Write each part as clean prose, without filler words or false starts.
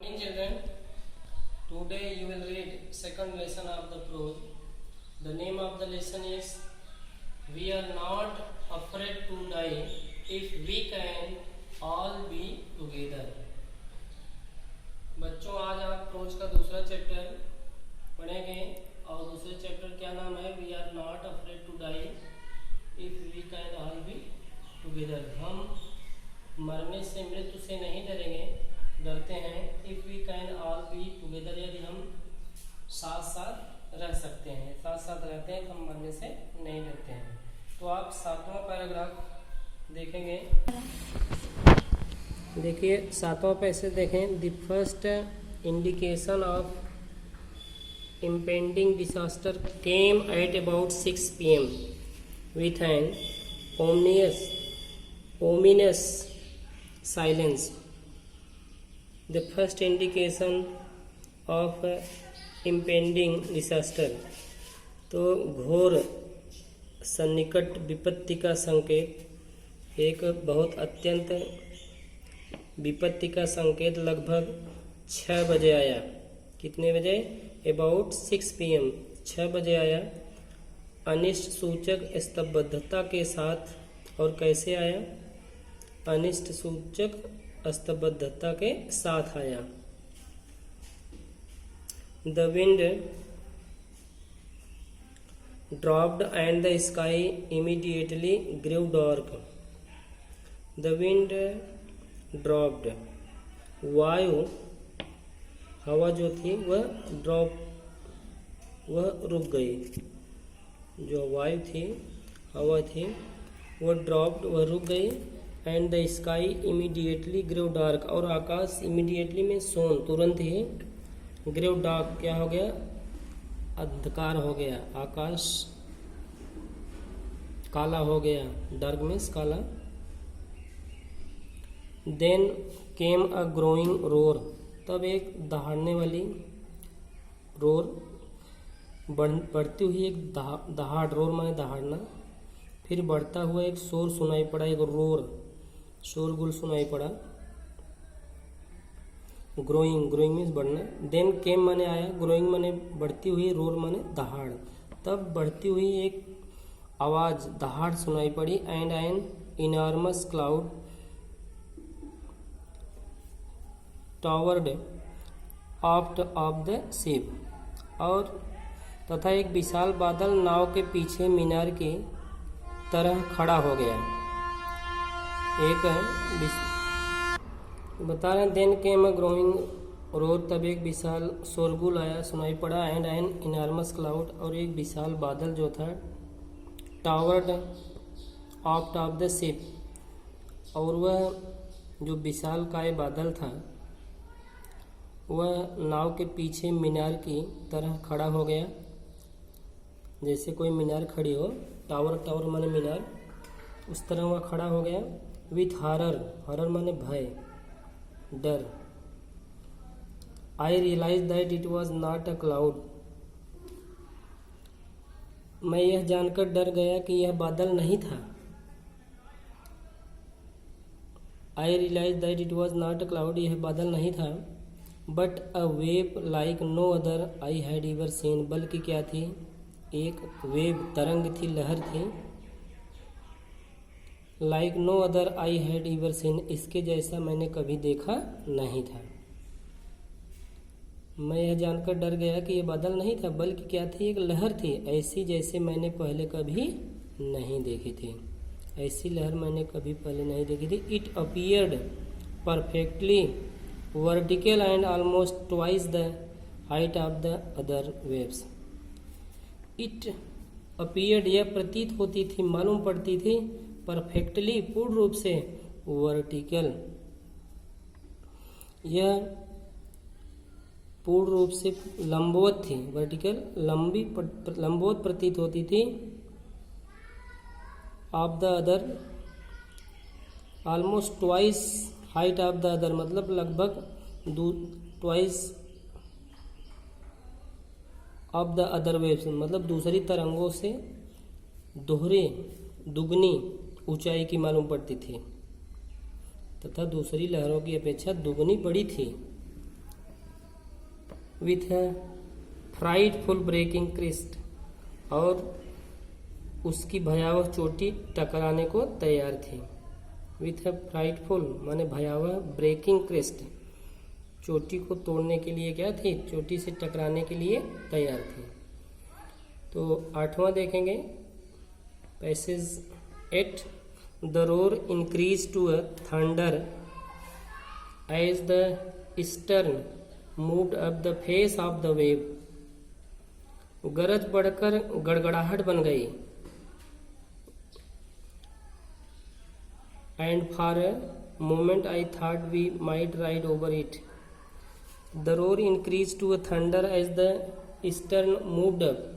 Morning children, today you will read second lesson of the prose. The name of the lesson is We are not afraid to die if we can all be together. बच्चों आज आप pros का दूसरा chapter पढ़ेंगे और दूसरे chapter क्या नाम है we are not afraid to die if we can all be together. हम मरने से मृत्यु से नहीं डरते हैं if we can all be together, यदि हम साथ साथ रह सकते हैं, साथ साथ रहते हैं, हम मरने से नहीं डरते हैं। तो आप सातवां पैराग्राफ देखेंगे, देखिए सातवां पैसेज देखें। The first indication of impending disaster came at about 6 PM with an ominous silence. The first indication of impending disaster, तो घोर सन्निकट विपत्ति का संकेत, एक बहुत अत्यंत विपत्ति का संकेत लगभग 6 बजे आया। कितने बजे? अबाउट 6 PM, 6 बजे आया। अनिष्ट सूचक स्तब्धता के साथ, और कैसे आया? अनिष्ट सूचक स्तब्धता के साथ आया। The wind dropped and the sky immediately grew dark. The wind dropped, वायु हवा जो थी वह रुक गई। जो वायु थी, हवा थी, वह ड्रॉप्ड, वह रुक गई। And the sky immediately grew dark, और आकाश इमीडिएटली में सोन, तुरंत ही, ग्रेव डार्क क्या हो गया? अंधकार हो गया, आकाश काला हो गया। डार्क मीन्स काला। Then came a growing roar, तब एक दहाड़ने वाली रोर, बढ़ती हुई एक दहाड़, रोर माने दहाड़ना, फिर बढ़ता हुआ एक शोर सुनाई पड़ा, एक रोर, शोरगुल सुनाई पड़ा। ग्रोइंग मीन्स बढ़ना। देन केम माने आया, ग्रोइंग माने बढ़ती हुई, रोर माने दहाड़, तब बढ़ती हुई एक आवाज, दहाड़ सुनाई पड़ी। And an enormous cloud toward aft of the ship, और तथा एक विशाल बादल नाव के पीछे मीनार की तरह खड़ा हो गया। एक बता रहे हैं then came a growing roar, तब एक विशाल शोरगुल आया, सुनाई पड़ा। एंड एन इनॉर्मस क्लाउड, और एक विशाल बादल जो था, toward oft of the ship, और वह जो विशाल काय बादल था वह नाव के पीछे मीनार की तरह खड़ा हो गया। जैसे कोई मीनार खड़ी हो, टावर माने मीनार, उस तरह वह खड़ा हो गया। विथ हॉरर माने भय, डर। I realise that it was not a cloud, मैं यह जानकर डर गया कि यह बादल नहीं था। I realise that it was not a cloud, यह बादल नहीं था। But a wave like no other I had ever seen, बल्कि क्या थी? एक वेव, तरंग थी, लहर थी। Like no other I had ever seen, इसके जैसा मैंने कभी देखा नहीं था। मैं यह जानकर डर गया कि यह बादल नहीं था, बल्कि क्या थी? एक लहर थी, ऐसी जैसे मैंने पहले कभी नहीं देखी थी। ऐसी लहर मैंने कभी पहले नहीं देखी थी। It appeared perfectly vertical and almost twice the height of the other waves. It appeared, यह प्रतीत होती थी, मालूम पड़ती थी। परफेक्टली, पूर्ण रूप से। वर्टिकल, यह पूर्ण रूप से लंबवत थी। वर्टिकल, लंबवत प्रतीत होती थी। Of the other, almost twice height of the other, मतलब लगभग twice of the other waves, मतलब दूसरी तरंगों से दुगनी ऊंचाई की मालूम पड़ती थी, तथा दूसरी लहरों की अपेक्षा दुगनी बड़ी थी। With a frightful breaking crest, और उसकी भयावह चोटी टकराने को तैयार थी। विथ ए फ्राइटफुल माने भयावह, ब्रेकिंग क्रिस्ट चोटी को तोड़ने के लिए क्या थी, चोटी से टकराने के लिए तैयार थी। तो 8वां देखेंगे, passage 8, the roar increase to a thunder as the stern moved up the face of the wave. गरज बढ़कर गड़गड़ाहट बन गई। And for a moment I thought we might ride over it. The roar increase to a thunder as the stern moved up.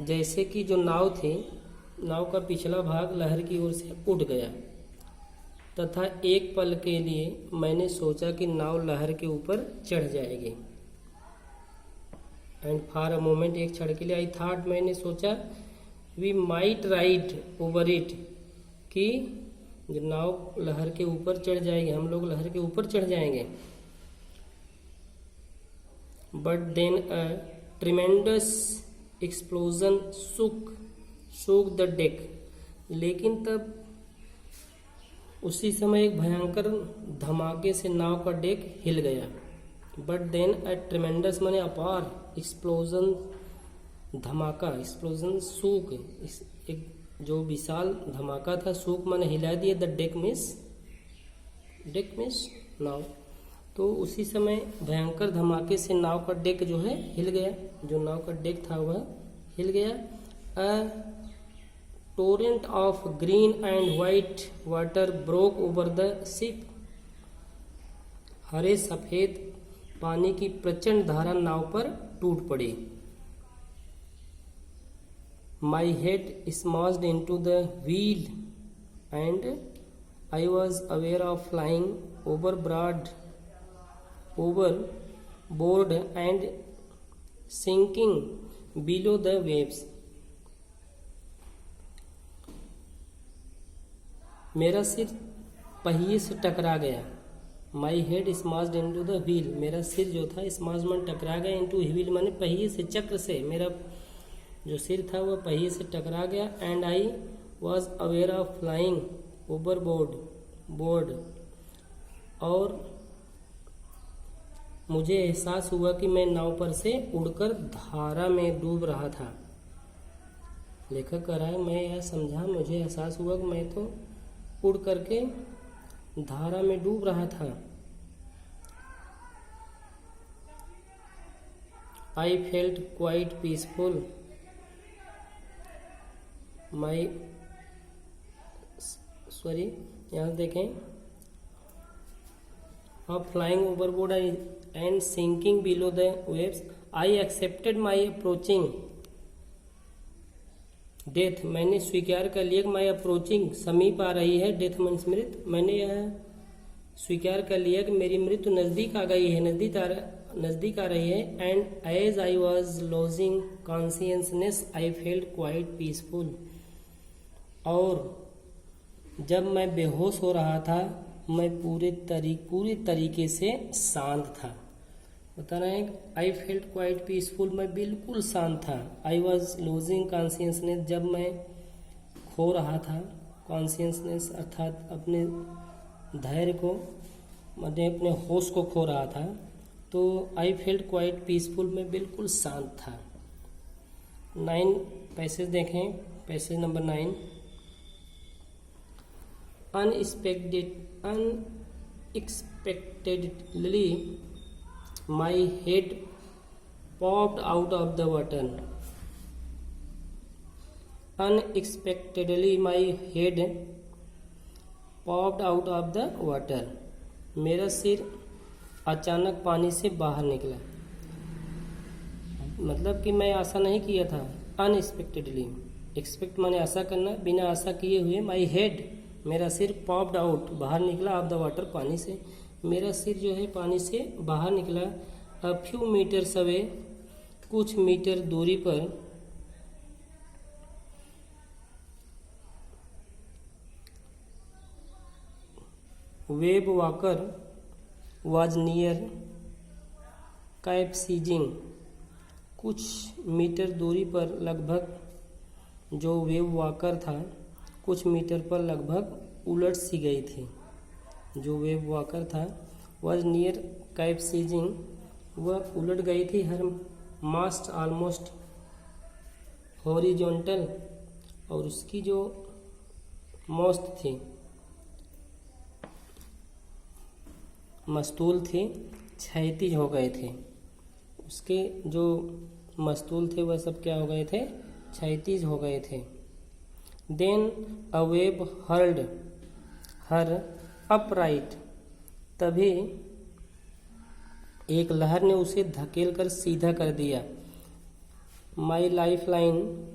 जैसे कि जो नाव थी, नाव का पिछला भाग लहर की ओर से उठ गया, तथा एक पल के लिए मैंने सोचा कि नाव लहर के ऊपर चढ़ जाएगी। एंड फॉर अ मोमेंट, एक क्षण के लिए, आई थॉट मैंने सोचा, we might ride over it, कि जो नाव लहर के ऊपर चढ़ जाएगी, हम लोग लहर के ऊपर चढ़ जाएंगे। But then a tremendous explosion shook the deck. लेकिन तब उसी समय एक भयंकर धमाके से नाव का डेक हिल गया। बट देन अ ट्रिमेंडस माने अपार, एक्सप्लोजन धमाका, एक्सप्लोजन शूक, एक जो विशाल धमाका था, शूक माने हिला दिया, द डेक मिस नाव। तो उसी समय भयंकर धमाके से नाव का डेक जो है हिल गया, जो नाव का डेक था वह हिल गया। A torrent of green and white water broke over the ship. हरे सफेद पानी की प्रचंड धारा नाव पर टूट पड़ी। My head smashed into the wheel and I was aware of flying overboard and sinking below the waves। मेरा सिर पहिए से टकरा गया। My head smashed into the wheel, मेरा सिर जो था स्मैश मन टकरा गया, इनटू व्हील माने पहिए से, चक्र से मेरा जो सिर था वह पहिए से टकरा गया। And I was aware of flying overboard, और मुझे एहसास हुआ कि मैं नाव पर से उड़कर धारा में डूब रहा था। लेखक कह रहा है, मैं यह समझा, मुझे एहसास हुआ कि मैं तो उड़ करके धारा में डूब रहा था। आई फेल्ट क्वाइट पीसफुल, यहाँ देखें, of flying overboard and sinking below the waves, I accepted my approaching death। मैंने स्वीकार कर लिया कि my approaching समीप आ रही है, death मन मृत्यु, मैंने यह स्वीकार कर लिया कि मेरी मृत्यु नजदीक आ गई है, नजदीक आ रही है। and as I was losing consciousness I felt quite peaceful, और जब मैं बेहोश हो रहा था मैं पूरी तरीके से शांत था। बता रहे हैं, आई फेल्ट क्वाइट पीसफुल, मैं बिल्कुल शांत था। आई वॉज लूजिंग कॉन्शियसनेस, जब मैं खो रहा था कॉन्शियसनेस अर्थात अपने धैर्य को, मैं अपने होश को खो रहा था। तो आई फेल्ट क्वाइट पीसफुल, मैं बिल्कुल शांत था। 9 पैसेज देखें, passage number 9। Unexpectedly, my head popped out of the water. Unexpectedly, my head popped out of the water. मेरा सिर अचानक पानी से बाहर निकला। मतलब कि मैं आशा नहीं किया था। अनएक्सपेक्टेडली, एक्सपेक्ट माने आशा करना, बिना आशा किए हुए। माई हेड, मेरा सिर, पॉप्ड आउट, बाहर निकला, ऑफ द वाटर, पानी से। मेरा सिर जो है पानी से बाहर निकला। अ फ्यू मीटर्स अवे, कुछ मीटर दूरी पर। वेब वॉकर वॉज नियर कैप्सिजिंग, कुछ मीटर दूरी पर लगभग जो वेव वॉकर था कुछ मीटर पर लगभग उलट सी गई थी। जो वेव वॉकर था वॉज नियर कैप्सिजिंग, वह उलट गई थी। हर मास्ट ऑलमोस्ट हॉरिजॉन्टल, और उसकी जो मस्त थी, मस्तूल थे, क्षैतिज हो गए थे। उसके जो मस्तूल थे वह सब क्या हो गए थे? क्षैतिज हो गए थे। Then a wave hurled her upright, तभी एक लहर ने उसे धकेल कर सीधा कर दिया। My life line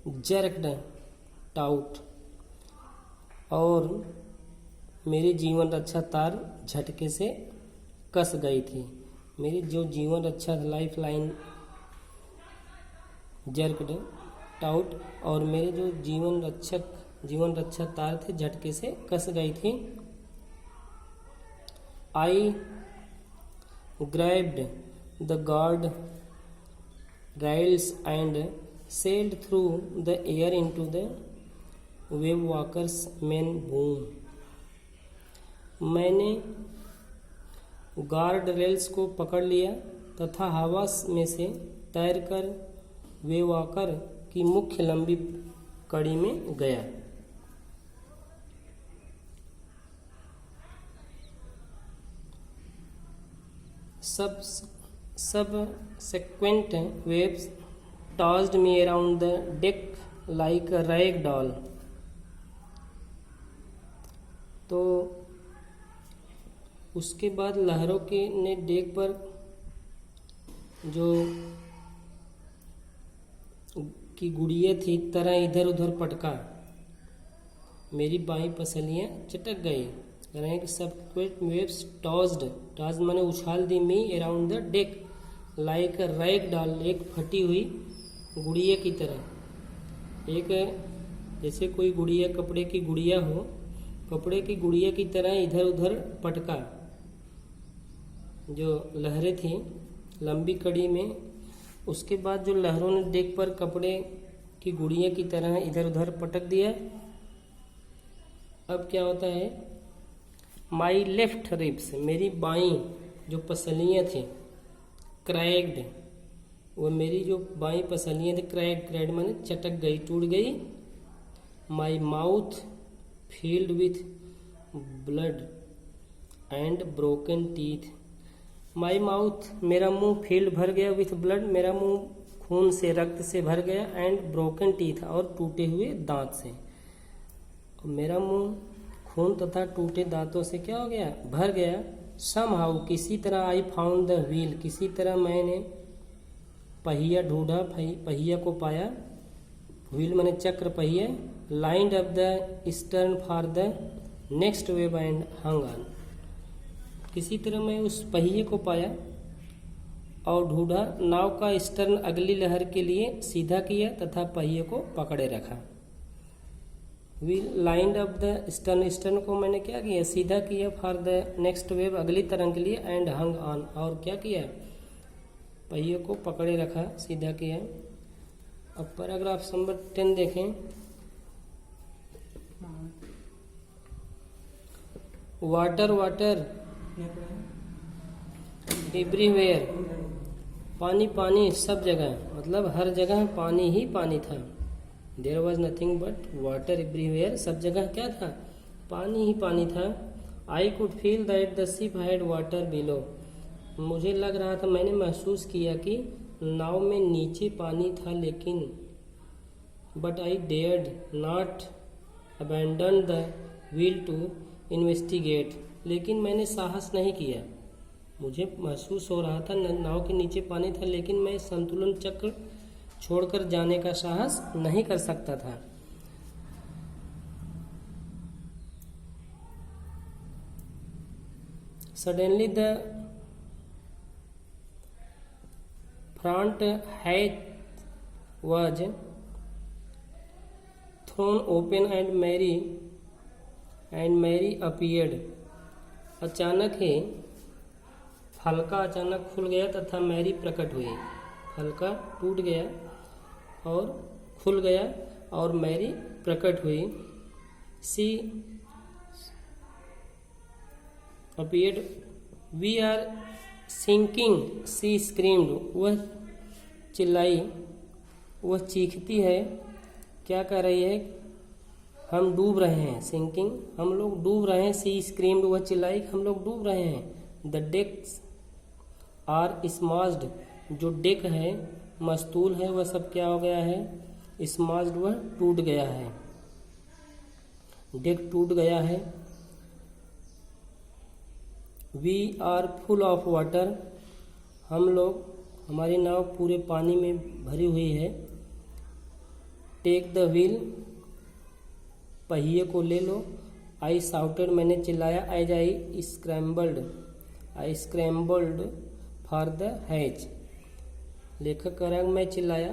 jerked taut, और मेरी जीवन रक्षा तार झटके से कस गई थी। मेरी जो जीवन रक्षा लाइफ लाइन जर्क्ड टाउट, और मेरे जो जीवन रक्षा तार थे झटके से कस गई थी। आई grabbed the guard rails and sailed through the air into the wave walker's main boom. मैंने गार्ड रेल्स को पकड़ लिया तथा हवा में से तैरकर वेव वॉकर की मुख्य लंबी कड़ी में गया। Subsequent waves tossed me around the deck like a rag doll. तो उसके बाद लहरों के ने डेक पर जो की गुड़िया थी तरह इधर उधर पटका, मेरी बाई पसलियाँ चटक गई। Subsequent waves tossed माने उछाल दी me around the deck like rag doll, एक फटी हुई गुड़िया की तरह। एक जैसे कोई गुड़िया कपड़े की गुड़िया हो, कपड़े की गुड़िया की तरह इधर उधर पटका। जो लहरें थी लंबी कड़ी में, उसके बाद जो लहरों ने डेक पर कपड़े की गुड़िया की तरह इधर उधर पटक दिया। अब क्या होता है? माई लेफ्ट रिब्स, मेरी बाई जो पसलियाँ थी, क्रैक्ड, वो मेरी जो बाई पसलियाँ थी क्रैक्ड माने चटक गई, टूट गई। My mouth field with blood and broken teeth, my mouth मेरा मुंह फील्ड भर गया, विथ ब्लड मेरा मुंह खून से रक्त से भर गया, एंड ब्रोकन टीथ और टूटे हुए दांत से। मेरा मुंह खून तथा टूटे दांतों से क्या हो गया? भर गया। समहाउ किसी तरह, आई फाउंड द व्हील, किसी तरह मैंने पहिया ढूंढा, पहिया को पाया। व्हील माने चक्र पहिया। Lined up the stern for the next wave and hung on, किसी तरह मैं उस पहिए को पाया और ढूंढा। नाव का स्टर्न अगली लहर के लिए सीधा किया तथा पहिए को पकड़े रखा। Wheel lined up the stern को मैंने क्या किया? सीधा किया। फॉर द नेक्स्ट वेव, अगली तरंग के लिए। एंड हंग ऑन, और क्या किया? पहिए को पकड़े रखा, सीधा किया। अब पैराग्राफ नंबर 10 देखें। वाटर वाटर एवरीवेयर, पानी पानी सब जगह, मतलब हर जगह पानी ही पानी था। There was nothing but water everywhere, सब जगह क्या था? पानी ही पानी था। I could feel that the ship had water below, मुझे लग रहा था, मैंने महसूस किया कि नाव में नीचे पानी था, लेकिन but I dared not abandon the wheel to investigate, लेकिन मैंने साहस नहीं किया। मुझे महसूस हो रहा था नाव के नीचे पानी था, लेकिन मैं संतुलन चक्र छोड़कर जाने का साहस नहीं कर सकता था। Suddenly the front hatch was thrown open and Mary appeared. अचानक ही फलका अचानक खुल गया तथा मैरी प्रकट हुई। फलका टूट गया और खुल गया और मैरी प्रकट हुई। She appeared, we are sinking, she screamed, वह चिल्लाई, वह चीखती है। क्या कर रही है? हम डूब रहे हैं। सिंकिंग, हम लोग डूब रहे हैं। सी स्क्रीम्ड, वह चिल्लाई, हम लोग डूब रहे हैं। द डेक्स आर स्मॉज्ड, जो डेक है मस्तूल है, वह सब क्या हो गया है? स्मॉज्ड, वह टूट गया है। डेक टूट गया है। We are full of water, हम लोग, हमारी नाव पूरे पानी में भरी हुई है। टेक द व्हील, पहिए को ले लो। आई साउटेड, मैंने चिल्लाया। As I scrambled for the hatch, लेखक कह रहा है मैं चिल्लाया,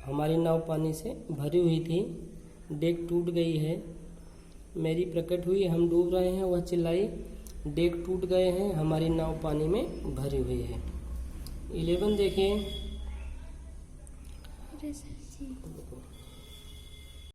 हमारी नाव पानी से भरी हुई थी। डेक टूट गई है। मेरी प्रकट हुई, हम डूब रहे हैं, वह चिल्लाई। डेक टूट गए हैं, हमारी नाव पानी में भरी हुई है। 11 देखिए।